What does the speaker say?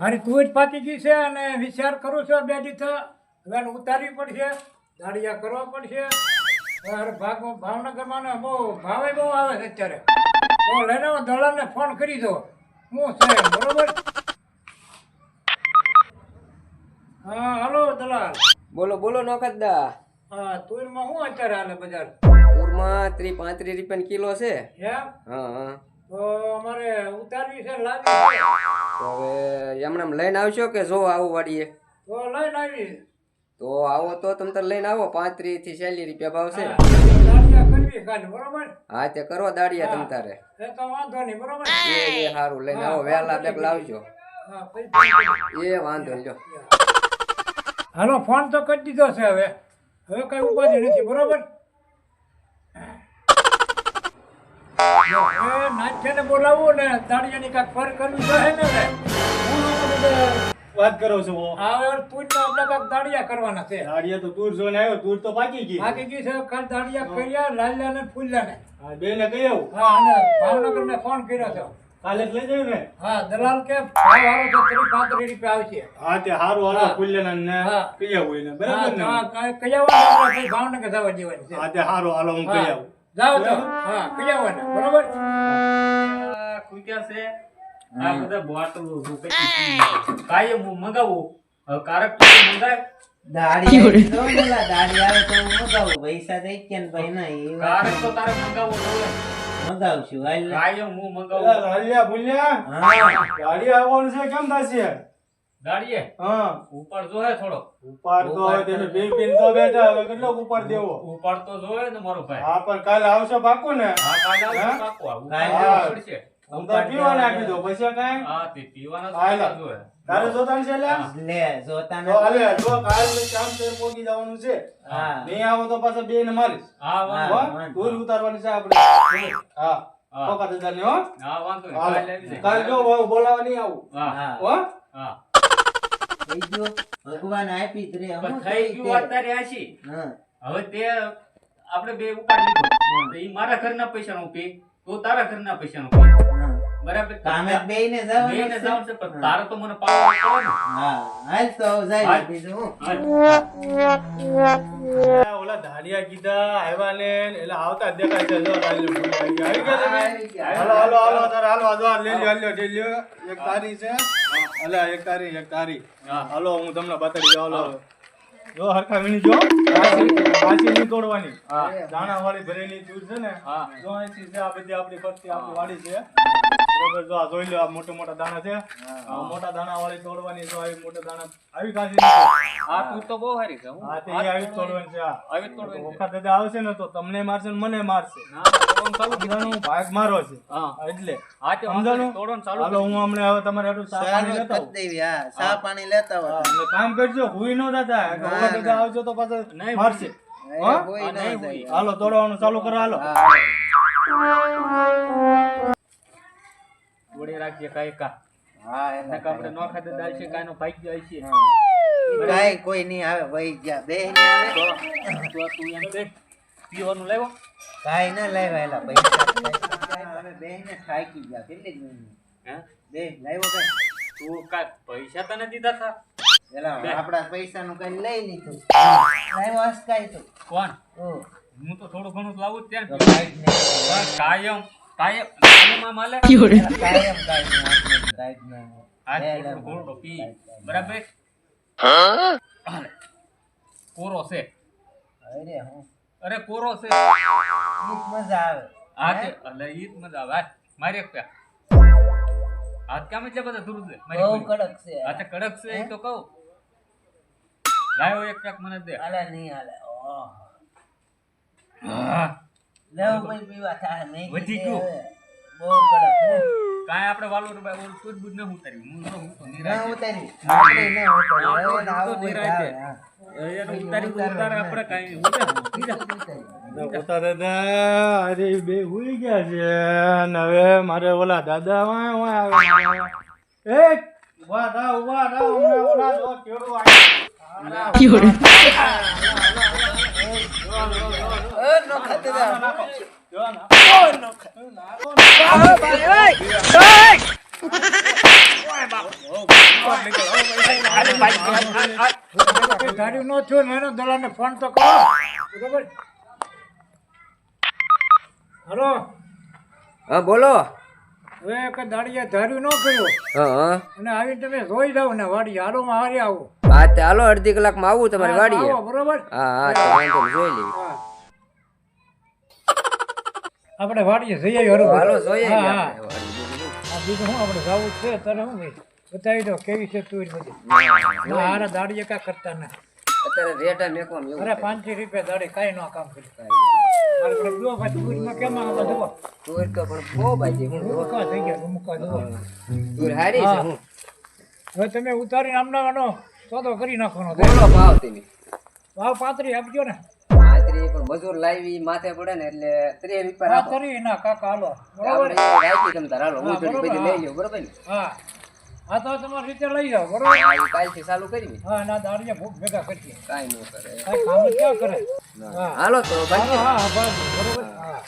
હારી તું જ પાકી ગઈ છે અને વિચાર કરું છું બે દી હવે એને ઉતારવી પડશે, દાડિયા કરવા પડશે. અરે ભાવનગરમાં ને બહુ ભાવે બહુ આવે છે અત્યારે. તો લઈને દલાલને ફોન કરી દો. હું છે બરોબર? હા હાલો દલાલ. બોલો બોલો નોકતદા. હા તુરમાં શું અત્યારે હાલે બજાર? તુરમાં 30-35 રૂપિયા કિલો છે. એમ? હા હા. તો અમારે ઉતારવી છે, લાવી છે. તો હવે એમણે લઈને આવશો કે જો આવું વાડીએ? તો લઈને આવી. તો આવો તો તમે તાર લઈને આવો. 35 થી 40 રૂપિયા ભાવ છે. દાડિયા કરવી કાલે બરોબર? હા તે કરો દાડિયા તમ તારે. એ તો વાંધો નહીં બરોબર? એ સારું લઈને આવો, વહેલા બેક લાવજો. હા પૈસા એ વાંધો નહીં. હાલો ફોન તો કરી દીધો છે. હવે કઈ ઉપાધિ નથી બરોબર? નાથને બોલાવું ને દાડિયાની કાંઈક ફર કરવી તો હે ને વાત કરો છો હવે તું તો આપણે કાંઈક દાડિયા કરવાના છે. દાડિયા તો તુર જોઈને આવ્યો, તુર તો પાકી ગઈ. બાકી ગઈ છે કાલ દાડિયા કર્યા લાલ્યા ને ફૂલ્યા ને. હા બે ને કહી આવું. હા અને ભાવનગર ને ફોન કર્યો છે. કાલે જ લઈ જયું ને? હા દલાલ કે ભાવ હારો તો 35 રૂપિયા આવશે. હા તે હારું હાલો હા. ફૂલ્યા ને હા. કહી આવું એને બરાબર ને? કયા ભાવનગર જવા દેવાની છે. હા તે હારું હાલો હું કહી આવું. જાઓ તો હા કયા બરોબર? કુત્યા છે આ બધા બોટલો કાયમ હું મંગાવું. હવે કારક તો મંગાય દાડી આવે તો હું મગાવું. પૈસા દઈ કે ને ભાઈ ના એ કારક તો તારે મંગાવવો જોઈએ. મગાવશું હાલ. કાયમ હું મંગાવું. રાલિયા ભૂલ્યા હા ગાડી આવવાનું છે કેમ થશે? ગાડીએ હા ઉપર જોહે થોડો. ઉપાડ તો હવે તમે બે પિન તો બેઠા, હવે કેટલો ઉપાડ દેવો? ઉપર તો જોહે ને મારો ભાઈ. હા પણ કાલે આવશો પાકું ને? હા કાલે હા? આવશે પાકું આ. ઉપર કાલે જવું આવશે. પડશે. હું તો પીવા નાખી દો પછી કાંઈ. હા તે પીવાના હાલો. તો જોહે. તારે જોતાનું છે લ્યા? લે જોતા તો હાલે જો કાલે કામ શેર પોગી જવાનું છે. હા નહીં આવો તો પાછા બે ને મારીશ. હા વાંધો હો? નહીં. ટૂર ઉતારવાની છે આપણે. હા હા. પકા દાદાની હો. હા વાંધો નહીં. હાલો. કાલે આવી જાય. કાલે જો બોલાવા નહીં આવું. હા હા હો? હા થઈ ગયું. ભગવાન આપી જ રે. પણ હું થઈ ગયું અત્યારે આશી. હા હવે તે આપણે બે ઉપાડ લીધો તો ઈ મારા ઘરના પૈસાનો પે, તો તારા ઘરના પૈસાનો પે. હા. બરાબર? કામે બેયને જવાનું બેયને છે? જવાનું છે, પણ તારે તો મને પાડવો પડે ને. હા હાલ તો જાય હાલ. બીજું હું. ઓલા ધાડિયા કીધા આવ્યા ને એટલે આવતા જ દેખાય છે. જો રાલિયો ભૂલી આવી ગયા. આવી ગયા તમે? હાલો હાલો હાલો તારે હાલો આ જો આ લઈ લ્યો લઈ લ્યો. એક તારી છે. અલા એક તારી. હા. હાલો હું તમને બતાડી દઉં. હાલો જો હરખા વીણી જો. આછી નહીં તોડવાની. હા. દાણા વાળી ભરેલી ચૂર છે ને. હા. જો અહીંથી છે આ બધી આપણી ફરતી આપણી વાડી છે. બરોબર જો આ જોઈ લો, આ મોટા મોટા દાણા છે. આ મોટા દાણા વાળી તોડવાની. જો આવી મોટા દાણા આવી કાઢી નાખો. આ તું તો બહુ સારી છે. હા તે આવી જ તોડવાની છે. આ આવી જ તોડવાની છે. વખત દાદા આવશે ને તો તમને મારશે ને મને મારશે. ના, તોડવાનું ચાલુ કીધું. સમજાણું? ભાગ મારો છે. હા. એટલે હા, તે વાંધો સમજાણું? નહીં, તોડવાનું ચાલુ હાલો હું હમણાં હવે તમારે હાટું ચા પાણી લેતા આવું. કરી દેવી. હા ચા પાણી લેતા હા, હોય. અને કામ કરજો હુઈ ન દાદા. ના, દાદા આવજો તો પાછા નહીં, મારશે. હા? કોઈ હા, ના નહીં જાય. હાલો તોડવાનું ચાલુ કરો હાલો. વડે રાખજે કાંઈ કા. હા એના નકર આપણે નો ખાતે દાલ છે કાંઈનો ભાગી જાય છે. કાઈ કોઈ નહીં આવે. વહી ગયા બે નહીં આવે. તો તું એમ કે પીવાનું લાવ્યો? કાઈ ના લાવ્યા એલા પૈસા. હવે બે ને થાકી ગયા. કેટલી જ મહિને હે? બે લાવ્યો કઈ? તું કાંઈ પૈસા તને દીધા હતા? એલા બે. આપડા પૈસા નું કઈ લઈ લીધું. લાવ્યો હસ કાઈ તો. કોણ? ઓ હું તો થોડું ઘણું લાવું જ તો ત્યાં. કાઈ જ નહીં. કાયમ કાયમ માલે. કાયમ કાઈ નહીં. કાઈ જ નહીં. આ લે, લે, થોડું ઘણું પી. કાઈ જ નહીં. બરાબર? હાલે. કોરો છે. અરે હું અરે કોરો છે. ઈજ મજા આવે. હા તે એટલે ઈ જ મજા આવે. હાલ, મારી એક પ્યા. હાથ કામ એટલે બધા ધૂળ છે. મારી બહુ ગોળી. કડક છે. હા તે કડક છે ઈ તો કહું. લાયો એક પેક મને દે. હાલે નહીં હાલે. ઓહ. હા. લેવો ભાઈ પીવા થાય નહીં. વધી ગયું. બહુ કડક. કાંઈ આપણે વાલોર ભાઈ ઓલું તું જ બુજ ન ઉતાર્યું. હું તો ના નિરાંતે. ઉતારી. આપણે ના ઉતારી. હા, હવે તો આવું હોય તો નિરાંતે. આવે, હા. એને ઉતારી તો ઉતારે આપણે કાંઈ ઉતાર. પોતા દાદા અરે બે હુઈ ગયા છે ને હવે મારે ઓલા દાદા વાય વાય આવે એ ઉભા થા હમણાં ઓલા જો કેળું નો ખાતે જા. અરે ભાઈ કંઈ ધાર્યું ન થયું ને એનો દલાલને ફોન તો કરો બરોબર. હલો હા બોલો. હવે કે દાડિયા ધાર્યું ન કર્યું હા હા અને આવીને તમે જોઈ જાવ ને વાડી હાલો માં હારી આવો. હા તે હાલો અડધી કલાકમાં આવું તમારી વાડીએ. આવો, બરોબર. હા હા તો વાંધો નહીં, જોઈ લેવી. હા. આપણે વાડીએ જઈ આવી હરો. હાલો જોઈએ હા, આપણે હા. વાડી. આ બીજું શું આપણે જાવું જ છે તારે શું ભાઈ બતાવી દો કેવી છે તું બધી. ના હારા દાડીએ કાંઈ કરતા ના. અત્યારે રેટા મેકવામાં એવું અરે થાય. 500 રૂપિયા દાડી કાંઈ ન કામ કરી. મારે પેલા જો ભાઈ ટૂરમાં કેમ આવા જુઓ તુવેર તો પણ બહુ બાજી. રૂમકા થઈ ગયા રૂમકા જુઓ. તુવેર હારી છે હા. હું. હવે તમે ઉતારીને આમનાવાનો સોદો કરી નાખવાનો બોલો ભાવ તમે. ભાવ 35 આપજો ને. પાંત્રી પણ મજૂર લાવી માથે પડે ને એટલે 30 રૂપિયા રાખો. 35 ના કાકા હાલો આપણે બરોબર. રાખી તમ તાર હાલો હું હા, થોડી બરોબર, બધી લઈ લ્યો બરોબર ને. હા હા તો તમારી રીતે લઈ જાઓ બરોબર. હા, ઈ કાલથી ચાલુ કરી. હા ના દાડિયા ભૂખ ભેગા કરીએ કાંઈ ન કરે. કાંઈ કામ જ ક્યાં કરે. હા હાલો તો હા ભાઈ. હા બરાબર બરોબર. હા